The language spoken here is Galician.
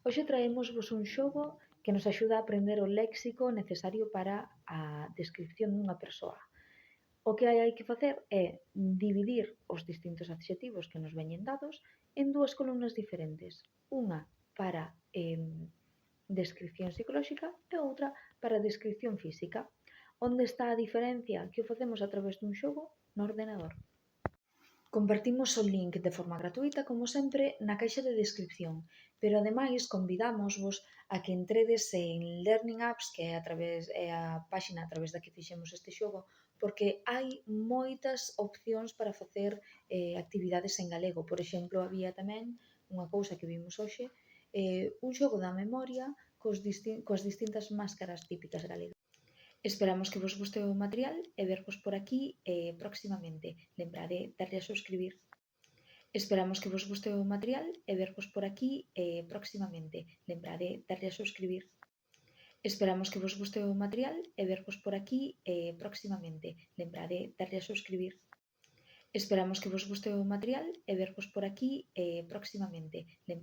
Hoxe traémosvos un xogo que nos axuda a aprender o léxico necesario para a descripción dunha persoa. O que hai que facer é dividir os distintos adxetivos que nos veñen dados en dúas columnas diferentes. Unha para descripción psicolóxica e outra para descripción física. Onde está a diferencia? Que o facemos a través dun xogo no ordenador. Compartimos o link de forma gratuita, como sempre, na caixa de descripción, pero ademais convidámosvos a que entredes en Learning Apps, que é a páxina a través da que fixemos este xogo, porque hai moitas opcións para facer actividades en galego. Por exemplo, había tamén unha cousa que vimos hoxe, un xogo da memoria coas distintas máscaras típicas galegas. Esperamos que vos guste o material e vervos por aquí próximamente. Lembrade darlle a suscribir. Esperamos que vos guste o material e vervos por aquí próximamente. Lembrade darlle a suscribir. Esperamos que vos guste o material e vervos por aquí próximamente. Lembrade darlle a suscribir. Esperamos que vos guste o material e vervos por aquí próximamente. Lembrade